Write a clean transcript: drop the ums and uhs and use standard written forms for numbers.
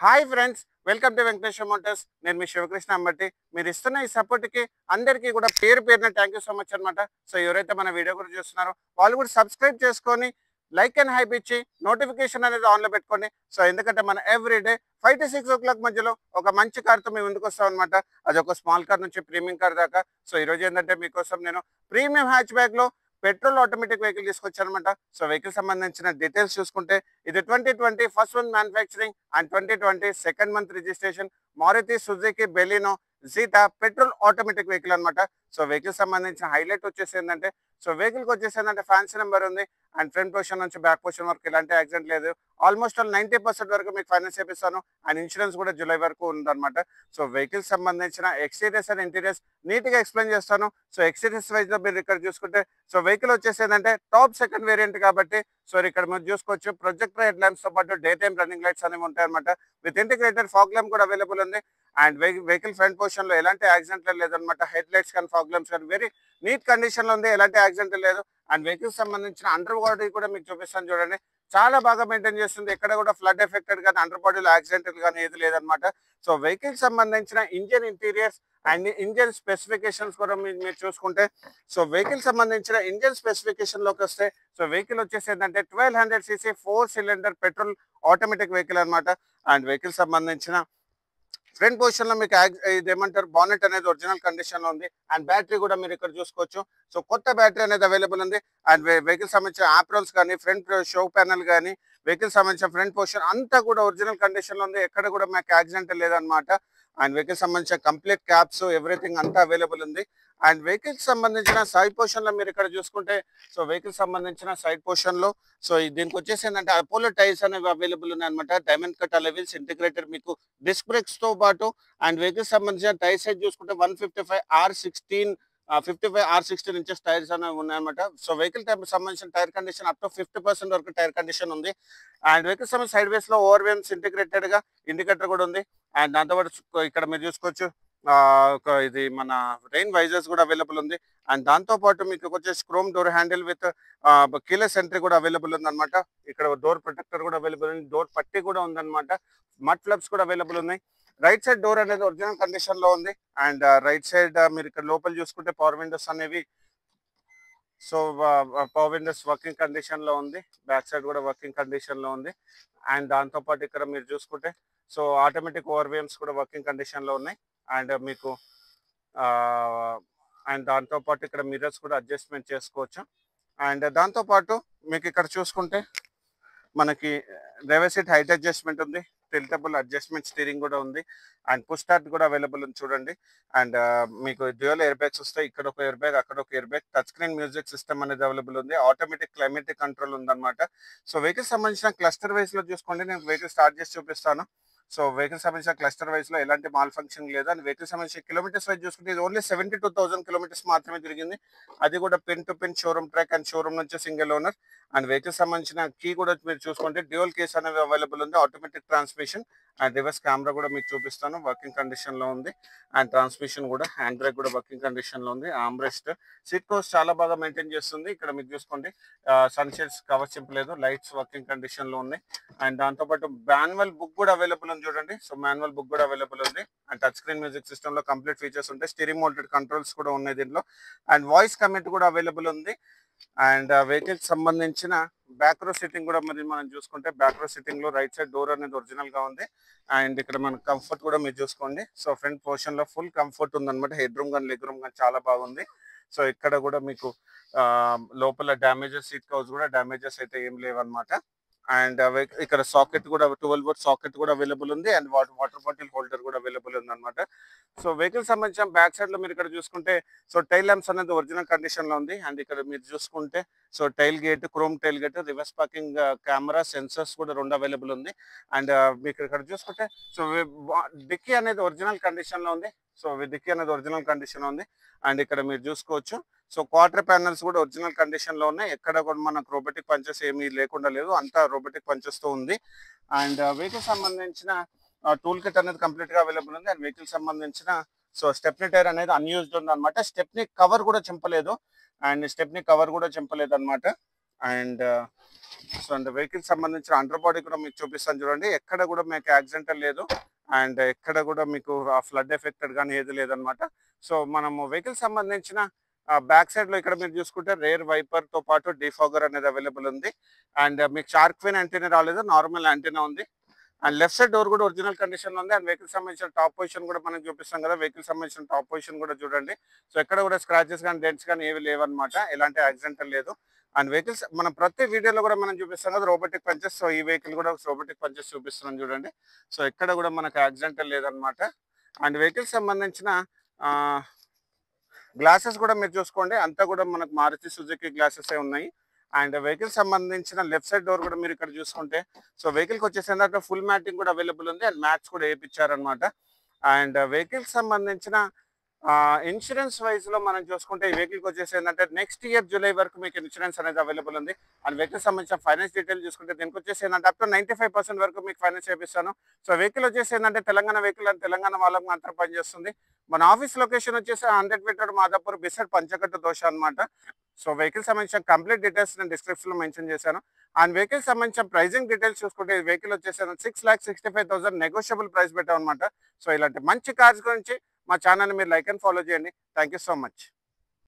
Hi friends, welcome to Venkateswara Motors. నేను మీ శివకృష్ణ అంబట్టి. మీరు ఇస్తున్న ఈ సపోర్ట్కి అందరికీ కూడా పేరు పేరున థ్యాంక్ యూ సో మచ్ అనమాట. సో ఎవరైతే మన వీడియో కూడా చూస్తున్నారో వాళ్ళు కూడా సబ్స్క్రైబ్ చేసుకొని లైక్ అండ్ హైప్ ఇచ్చి నోటిఫికేషన్ అనేది ఆన్లో పెట్టుకోండి. సో ఎందుకంటే మన ఎవ్రీడే 5 to 6 o'clock మధ్యలో ఒక మంచి కార్తో మేము ముందుకు వస్తాం అనమాట. అది ఒక స్మాల్ కార్ నుంచి ప్రీమియం కార్ దాకా. సో ఈరోజు ఏంటంటే మీకోసం నేను ప్రీమియం హ్యాచ్ బ్యాగ్లో పెట్రోల్ ఆటోమేటిక్ వెహికల్ తీసుకొచ్చానమాట. సో వెహికల్ సంబంధించిన డీటెయిల్స్ చూసుకుంటే ఇది 2020 first month manufacturing and 2020 second month registration Maruti Suzuki Baleno Zeta petrol automatic vehicle అనమాట. సో వెహికల్ సంబంధించిన హైలైట్ వచ్చేసి ఏంటంటే వెహికల్కి వచ్చేసి ఏంటంటే ఫ్యాన్సీ నెంబర్ ఉంది అండ్ ఫ్రంట్ పొజిషన్ నుంచి బ్యాక్ పొజిషన్ వరకు ఎలాంటి యాక్సిడెంట్ లేదు. ఆల్మోస్ట్ 90% వరకు మీకు ఫైనాన్స్ చేపిస్తాను అండ్ ఇన్సూరెన్స్ కూడా జూలై వరకు ఉందన్నమాట. సో వెహికల్ సంబంధించిన ఎక్స్టీరియర్స్ అండ్ ఇంటీరియర్స్ నీట్గా ఎక్స్ప్లెయిన్ చేస్తాను. సో ఎక్స్టీరియర్స్ వైజ్లో మీరు ఇక్కడ చూసుకుంటే వెహికల్ వచ్చేసి ఏంటంటే టాప్ సెకండ్ వేరియంట్ కాబట్టి ఇక్కడ మీరు చూసుకోవచ్చు ప్రొజెక్టర్ హెడ్ ల్యాంప్స్ తో పాటు డే టైమ్ రన్నింగ్ లైట్స్ అనేవి ఉంటాయి అనమాట. విత్ ఇంటిగ్రేటెడ్ ఫాగ్ ల్యాంప్ కూడా అవైలబుల్ ఉంది అండ్ వెహికల్ ఫ్రంట్ పొజిషన్ లో ఎలాంటి యాక్సిడెంట్ లేదనమాట. హెడ్ లైట్స్ కానీ ఫాగ్ ల్యాంప్స్ కానీ వెరీ నీట్ కండిషన్ లో ఉంది, ఎలాంటి యాక్సిడెంట్ లేదు. అండ్ వెహికల్ సంబంధించిన అండర్ బాడీ కూడా మీకు చూపిస్తాను చూడండి, చాలా బాగా మెయింటైన్ చేస్తుంది. ఎక్కడ కూడా ఫ్లడ్ ఎఫెక్టెడ్ కానీ అండర్ బాడీలో యాక్సిడెంట్ కానీ ఏది లేదనమాట. సో వెహికల్ సంబంధించిన engine interiors and engine specifications కూడా మీరు చూసుకుంటే వెహికల్ సంబంధించిన ఇంజిన్ స్పెసిఫికేషన్ లోకి వస్తే వెహికల్ వచ్చేసి ఏంటంటే 1200 cc 4 cylinder petrol automatic vehicle అనమాట. అండ్ వెహికల్ సంబంధించిన ఫ్రంట్ పొజిషన్ లో మీకు ఇది ఏమంటారు బానెట్ అనేది ఒరిజినల్ కండిషన్ లో ఉంది అండ్ బ్యాటరీ కూడా మీరు ఇక్కడ చూసుకోవచ్చు. కొత్త బ్యాటరీ అనేది అవైలబుల్ ఉంది అండ్ వెహికల్ సంబంధించిన ఆప్రోల్స్ కానీ ఫ్రంట్ షో ప్యానల్ కానీ వెహికల్ సంబంధించిన ఫ్రంట్ పొజిషన్ అంతా కూడా ఒరిజినల్ కండిషన్ లో ఉంది, ఎక్కడ కూడా మీకు యాక్సిడెంట్ లేదనమాట. అండ్ వెహికల్ సంబంధించిన కంప్లీట్ క్యాప్స్ ఎవ్రీథింగ్ అంతా అవైలబుల్ ఉంది. అండ్ వెహికల్ సంబంధించిన సైడ్ పొజిషన్ లో మీరు ఇక్కడ చూసుకుంటే వెహికల్ సంబంధించిన సైడ్ పొజిషన్ లో దీనికి వచ్చేసి ఏంటంటే అపోలో టైర్స్ అనేవి అవైలబుల్ ఉన్నాయి అనమాట. డైమండ్ కట్ అలెవిల్స్ ఇంటిగ్రేటెడ్ మీకు డిస్క్ బ్రేక్స్ తో పాటు అండ్ వెహికల్ సంబంధించిన టైర్ సైజ్ చూసుకుంటే 155R16 ఇంచెస్ టైర్స్ అనేవి ఉన్నాయన్నమాట. వెహికల్ టైప్ సంబంధించిన టైర్ కండిషన్ అప్ టు 50% వరకు టైర్ కండిషన్ ఉంది. అండ్ వెహికల్ సంబంధించిన సైడ్ వేస్ లో ఓవర్ వేన్స్ ఇంటిగ్రేటెడ్ గా ఇండికేటర్ కూడా ఉంది అండ్ దాంతోపాటు ఇక్కడ మీరు చూసుకోవచ్చు ఇది మన రెయిన్ వైజర్స్ కూడా అవైలబుల్ ఉంది. అండ్ దాంతో పాటు మీకు వచ్చేసి chrome door handle with keyless entry కూడా అవైలబుల్ ఉంది అనమాట. ఇక్కడ డోర్ ప్రొటెక్టర్ కూడా అవైలబుల్ ఉంది, డోర్ పట్టి కూడా ఉందన్నమాట. మడ్ ఫ్లప్స్ కూడా అవైలబుల్ ఉన్నాయి. రైట్ సైడ్ డోర్ అనేది ఒరిజినల్ కండిషన్ లో ఉంది అండ్ రైట్ సైడ్ మీరు ఇక్కడ లోపల చూసుకుంటే పవర్ విండోస్ అనేవి పవర్ విండోస్ వర్కింగ్ కండిషన్ లో ఉంది, బ్యాక్ సైడ్ కూడా వర్కింగ్ కండిషన్ లో ఉంది. అండ్ దాంతో పాటు ఇక్కడ మీరు చూసుకుంటే ఆటోమేటిక్ ఓవర్ వేమ్స్ కూడా వర్కింగ్ కండిషన్ లో ఉన్నాయి అండ్ మీకు అండ్ దాంతో పాటు ఇక్కడ మిర్రర్స్ కూడా అడ్జస్ట్మెంట్ చేసుకోవచ్చు. అండ్ దాంతో పాటు మీకు ఇక్కడ చూసుకుంటే మనకి డ్రైవర్ సీట్ హైట్ అడ్జస్ట్మెంట్ ఉంది, టిల్టబుల్ అడ్జస్ట్మెంట్ స్టీరింగ్ కూడా ఉంది అండ్ పుష్ స్టార్ట్ కూడా అవైలబుల్ ఉంది చూడండి. అండ్ మీకు డ్యూయల్ ఎయిర్ బ్యాగ్స్ వస్తాయి, ఇక్కడ ఒక ఎయిర్ బ్యాగ్ అక్కడ ఒక air bag. Touch screen music system అనేది అవైలబుల్ ఉంది, ఆటోమేటిక్ క్లైమేటిక్ కంట్రోల్ ఉందన్నమాట. వెహికల్ సంబంధించిన క్లస్టర్ వైజ్ లో చూసుకోండి, నేను వెహికల్ స్టార్ట్ చేసి చూపిస్తాను. వెహికల్ సంబంధించిన క్లస్టర్ వైజ్ లో ఎలాంటి మాల్ ఫంక్షన్ లేదు అండ్ వెహికల్ సంబంధించిన కిలోమీటర్స్ వైజ్ చూసుకుంటే ఇది ఓన్లీ 72,000 kilometers మాత్రమే తిరిగింది, అది కూడా pin to pin showroom track and showroom నుంచి సింగిల్ ఓనర్. అండ్ వెహికల్ సంబంధించిన కీ కూడా మీరు చూసుకుంటే డ్యూయల్ కేస్ అనేవి అవైలబుల్ ఉంది, automatic transmission and reverse camera కూడా మీకు చూపిస్తాను వర్కింగ్ కండిషన్ లో ఉంది. అండ్ ట్రాన్స్మిషన్ కూడా హ్యాండ్ బ్రేక్ కూడా వర్కింగ్ కండిషన్ లో ఉంది. ఆమ్రెస్ట్ సీట్ కవర్స్ చాలా బాగా మెయింటైన్ చేస్తుంది, ఇక్కడ మీరు చూసుకోండి సన్ షేడ్స్ కవర్ చింపలేదు, లైట్స్ వర్కింగ్ కండిషన్ లో ఉన్నాయి. అండ్ దాంతో పాటు మాన్యువల్ బుక్ కూడా అవైలబుల్ ఉంది చూడండి, మాన్యువల్ బుక్ కూడా అవైలబుల్ ఉంది. And touch screen music system లో కంప్లీట్ ఫీచర్స్ ఉంటాయి, స్టీరింగ్ మౌంటెడ్ కంట్రోల్స్ కూడా ఉన్నాయి దీంట్లో. అండ్ వాయిస్ కమెంట్ కూడా అవైలబుల్ ఉంది. అండ్ వెహికల్ సంబంధించిన బ్యాక్ రో సిట్టింగ్ కూడా మనం చూసుకుంటే బ్యాక్ రో సిట్టింగ్ లో రైట్ సైడ్ డోర్ అనేది ఒరిజినల్ గా ఉంది. అండ్ ఇక్కడ మన కంఫర్ట్ కూడా మీరు చూసుకోండి, ఫ్రంట్ పోర్షన్ లో ఫుల్ కంఫర్ట్ ఉందన్నమాట, హెడ్ రూమ్ కానీ లెగ్ రూమ్ కానీ చాలా బాగుంది. ఇక్కడ కూడా మీకు లోపల డ్యామేజెస్ సీట్ కవర్స్ కూడా డ్యామేజెస్ అయితే ఏం లేవన్నమాట. అండ్ ఇక్కడ సాకెట్ కూడా 12 volt సాకెట్ కూడా అవైలబుల్ ఉంది అండ్ వాటర్ బాటిల్ హోల్డర్ కూడా అవైలబుల్ ఉంది అనమాట. వెహికల్ సంబంధించిన బ్యాక్ సైడ్ లో మీరు ఇక్కడ చూసుకుంటే టైల్ ల్యాంప్స్ అనేది ఒరిజినల్ కండిషన్ లో ఉంది. అండ్ ఇక్కడ మీరు చూసుకుంటే tile gate chrome tile gate reverse parking camera sensors కూడా 2 అవైలబుల్ ఉంది. అండ్ మీకు ఇక్కడ చూసుకుంటే డిక్కీ అనేది ఒరిజినల్ కండిషన్ లో ఉంది, డిక్కీ అనేది ఒరిజినల్ కండిషన్ లో ఉంది. అండ్ ఇక్కడ మీరు చూసుకోవచ్చు క్వార్టర్ ప్యానల్స్ కూడా ఒరిజినల్ కండిషన్ లో ఉన్నాయి, ఎక్కడ కూడా మనకు రోబోటిక్ పంచెస్ ఏమీ లేకుండా లేదు, అంతా రోబోటిక్ పంచెస్ తో ఉంది. అండ్ వెహికల్ సంబంధించిన టూల్ కిట్ అనేది కంప్లీట్ గా అవైలబుల్ ఉంది. అండ్ వెహికల్ సంబంధించిన స్టెప్నీ టైర్ అనేది అన్యూజ్డ్ ఉంది అనమాట, స్టెప్నీ కవర్ కూడా చింపలేదు అండ్ స్టెప్నీ కవర్ కూడా చింపలేదు అనమాట. అండ్ సో అండ్ వెహికల్ సంబంధించిన అండర్ బాడీ కూడా మీకు చూపిస్తాను చూడండి. ఎక్కడ కూడా మీకు యాక్సిడెంటల్ లేదు అండ్ ఎక్కడ కూడా మీకు ఫ్లడ్ ఎఫెక్టెడ్ కానీ ఏది లేదనమాట. సో మనము వెహికల్ సంబంధించిన బ్యాక్ సైడ్లో ఇక్కడ మీరు చూసుకుంటే రేర్ వైపర్తో పాటు డిఫాగర్ అనేది అవైలబుల్ ఉంది. అండ్ మీకు షార్క్ ఫిన్ యాంటీనా రాలేదు, నార్మల్ యాంటీనా ఉంది. అండ్ లెఫ్ట్ సైడ్ డోర్ కూడా ఒరిజినల్ కండిషన్లో ఉంది. అండ్ వెహికల్ సంబంధించిన టాప్ పొజిషన్ కూడా మనం చూపిస్తాం కదా, వెహికల్ సంబంధించిన టాప్ పొజిషన్ కూడా చూడండి. సో ఎక్కడ కూడా స్క్రాచెస్ కానీ డెంట్స్ కానీ ఏవి లేవన్నమాట, ఎలాంటి యాక్సిడెంటల్ లేదు. అండ్ వెహికల్స్ మనం ప్రతి వీడియోలో కూడా మనం చూపిస్తాం కదా రోబోటిక్ పంచెస్. సో ఈ వెహికల్ కూడా రోబోటిక్ పంచెస్ చూపిస్తున్నాం చూడండి. సో ఎక్కడ కూడా మనకు యాక్సిడెంటల్ లేదనమాట. అండ్ వెహికల్ సంబంధించిన గ్లాసెస్ కూడా మీరు చూసుకోండి, అంతా కూడా మనకు మారుతి సుజుకి గ్లాసెస్ ఉన్నాయి. అండ్ వెహికల్ సంబంధించిన లెఫ్ట్ సైడ్ డోర్ కూడా మీరు ఇక్కడ చూసుకుంటే సో వెహికల్కి వచ్చేసి ఏంటంటే ఫుల్ మ్యాటింగ్ కూడా అవైలబుల్ ఉంది అండ్ మ్యాట్స్ కూడా వేయించారనమాట. అండ్ వెహికల్ సంబంధించిన ఇన్సూరెన్స్ వైజ్లో మనం చూసుకుంటే ఈ వెహికల్కి వచ్చేసి ఏంటంటే నెక్స్ట్ ఇయర్ జూలై వరకు మీకు ఇన్సూరెన్స్ అనేది అవైలబుల్ ఉంది. అండ్ వెహికల్ సంబంధించిన ఫైనాన్స్ డీటెయిల్ చూసుకుంటే దీనికి వచ్చేసి ఏంటంటే అప్ టు 95% వరకు మీకు ఫైనాన్స్ చేపిస్తాను. సో వెహికల్ వచ్చేసి ఏంటంటే తెలంగాణ వెహికల్ అండ్ తెలంగాణ వాళ్ళకు మాత్రం పనిచేస్తుంది. మన ఆఫీస్ లొకేషన్ వచ్చేసి 100 మీటర్ మాదాపూర్ బిసైడ్ పంచకట్టు దోశ అనమాట. సో వెహికల్ సంబంధించిన కంప్లీట్ డీటెయిల్స్ నేను డిస్క్రిప్షన్లో మెన్షన్ చేశాను. అండ్ వెహికల్ సంబంధించిన ప్రైజింగ్ డీటెయిల్స్ చూసుకుంటే ఈ వెహికల్ వచ్చేసి 6,65,000 నెగోషియబుల్ ప్రైస్ పెట్టామన్నమాట. సో ఇలాంటి మంచి కార్స్ గురించి మా ఛానల్ని మీరు లైక్ అండ్ ఫాలో చేయండి. Thank you so much.